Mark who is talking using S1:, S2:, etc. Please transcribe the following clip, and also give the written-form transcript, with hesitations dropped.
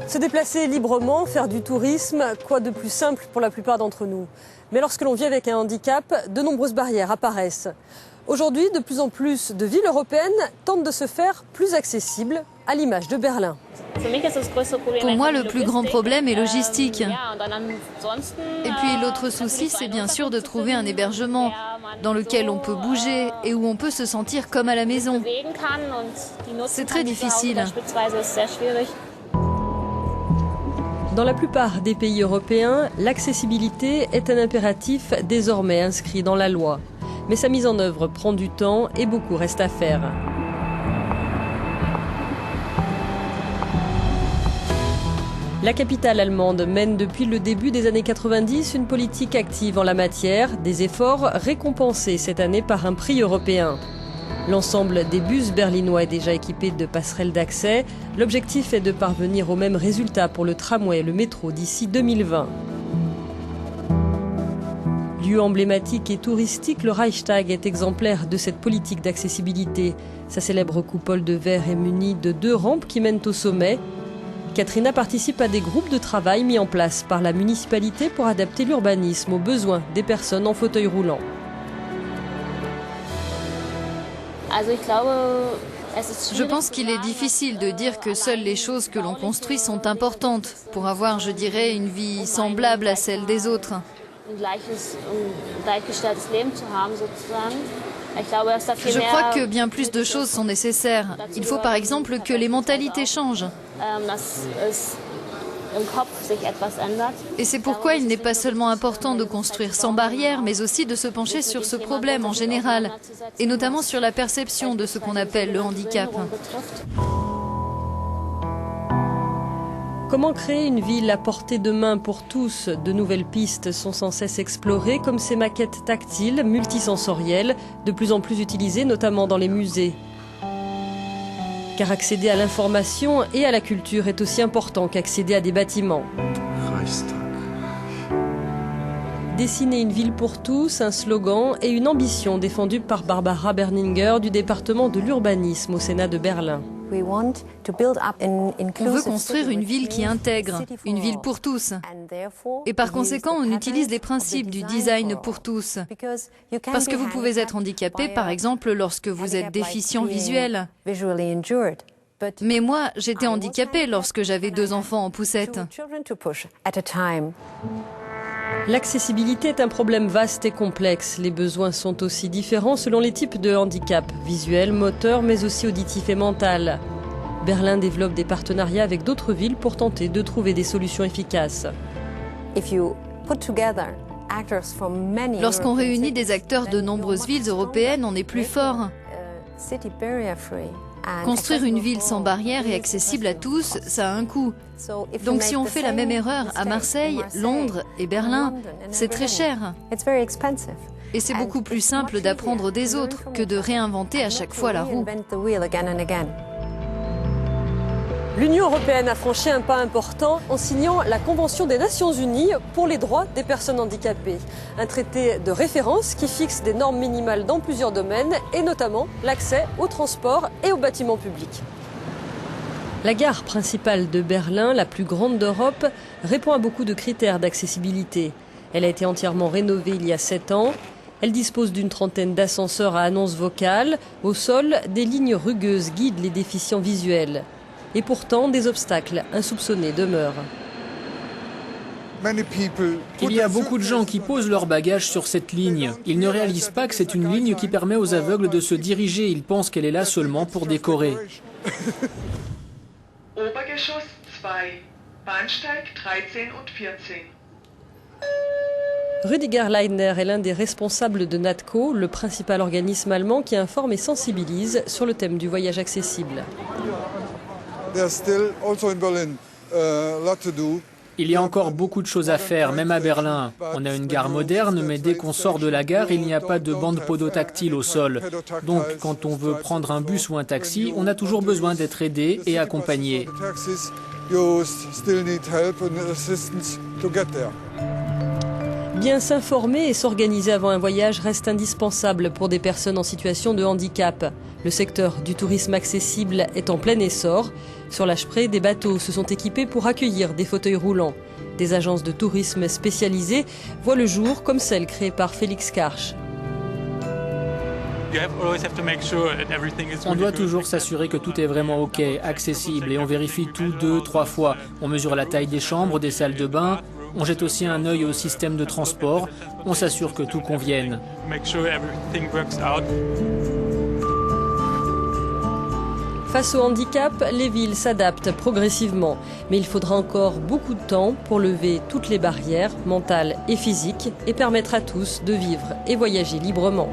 S1: Se déplacer librement, faire du tourisme, quoi de plus simple pour la plupart d'entre nous. Mais lorsque l'on vit avec un handicap, de nombreuses barrières apparaissent. Aujourd'hui, de plus en plus de villes européennes tentent de se faire plus accessibles, à l'image de Berlin.
S2: Pour moi, le plus grand problème est logistique. Et puis l'autre souci, c'est bien sûr de trouver un hébergement dans lequel on peut bouger et où on peut se sentir comme à la maison. C'est très difficile.
S1: Dans la plupart des pays européens, l'accessibilité est un impératif désormais inscrit dans la loi. Mais sa mise en œuvre prend du temps et beaucoup reste à faire. La capitale allemande mène depuis le début des années 90 une politique active en la matière, des efforts récompensés cette année par un prix européen. L'ensemble des bus berlinois est déjà équipé de passerelles d'accès. L'objectif est de parvenir au même résultat pour le tramway et le métro d'ici 2020. Lieu emblématique et touristique, le Reichstag est exemplaire de cette politique d'accessibilité. Sa célèbre coupole de verre est munie de 2 rampes qui mènent au sommet. Katrina participe à des groupes de travail mis en place par la municipalité pour adapter l'urbanisme aux besoins des personnes en fauteuil roulant.
S2: Je pense qu'il est difficile de dire que seules les choses que l'on construit sont importantes pour avoir, je dirais, une vie semblable à celle des autres. Je crois que bien plus de choses sont nécessaires. Il faut par exemple que les mentalités changent. Et c'est pourquoi il n'est pas seulement important de construire sans barrière, mais aussi de se pencher sur ce problème en général, et notamment sur la perception de ce qu'on appelle le handicap.
S1: Comment créer une ville à portée de main pour tous? De nouvelles pistes sont sans cesse explorées, comme ces maquettes tactiles, multisensorielles, de plus en plus utilisées, notamment dans les musées. Car accéder à l'information et à la culture est aussi important qu'accéder à des bâtiments. Dessiner une ville pour tous, un slogan et une ambition défendue par Barbara Berninger du département de l'urbanisme au Sénat de Berlin.
S2: On veut construire une ville qui intègre, une ville pour tous. Et par conséquent, on utilise les principes du design pour tous. Parce que vous pouvez être handicapé, par exemple, lorsque vous êtes déficient visuel. Mais moi, j'étais handicapée lorsque j'avais 2 enfants en poussette.
S1: L'accessibilité est un problème vaste et complexe. Les besoins sont aussi différents selon les types de handicap, visuel, moteur, mais aussi auditif et mental. Berlin développe des partenariats avec d'autres villes pour tenter de trouver des solutions efficaces.
S2: Lorsqu'on réunit des acteurs de nombreuses villes européennes, on est plus fort. Construire une ville sans barrières et accessible à tous, ça a un coût. Donc si on fait la même erreur à Marseille, Londres et Berlin, c'est très cher. Et c'est beaucoup plus simple d'apprendre des autres que de réinventer à chaque fois la roue.
S1: L'Union européenne a franchi un pas important en signant la Convention des Nations Unies pour les droits des personnes handicapées. Un traité de référence qui fixe des normes minimales dans plusieurs domaines et notamment l'accès aux transports et aux bâtiments publics. La gare principale de Berlin, la plus grande d'Europe, répond à beaucoup de critères d'accessibilité. Elle a été entièrement rénovée il y a 7 ans. Elle dispose d'une trentaine d'ascenseurs à annonce vocale. Au sol, des lignes rugueuses guident les déficients visuels. Et pourtant, des obstacles insoupçonnés demeurent.
S3: Il y a beaucoup de gens qui posent leurs bagages sur cette ligne. Ils ne réalisent pas que c'est une ligne qui permet aux aveugles de se diriger. Ils pensent qu'elle est là seulement pour décorer.
S4: Obergeschoss 2, Bahnsteig 13 und 14.
S1: Rüdiger Leitner est l'un des responsables de NATCO, le principal organisme allemand qui informe et sensibilise sur le thème du voyage accessible.
S3: Il y a encore beaucoup de choses à faire, même à Berlin. On a une gare moderne, mais dès qu'on sort de la gare, il n'y a pas de bande podotactile au sol. Donc, quand on veut prendre un bus ou un taxi, on a toujours besoin d'être aidé et accompagné.
S1: Bien s'informer et s'organiser avant un voyage reste indispensable pour des personnes en situation de handicap. Le secteur du tourisme accessible est en plein essor. Sur la Spree, des bateaux se sont équipés pour accueillir des fauteuils roulants. Des agences de tourisme spécialisées voient le jour, comme celle créée par Félix Karch.
S3: On doit toujours s'assurer que tout est vraiment OK, accessible, et on vérifie tout 2-3 fois. On mesure la taille des chambres, des salles de bain. On jette aussi un œil au système de transport. On s'assure que tout convienne.
S1: Face au handicap, les villes s'adaptent progressivement. Mais il faudra encore beaucoup de temps pour lever toutes les barrières mentales et physiques et permettre à tous de vivre et voyager librement.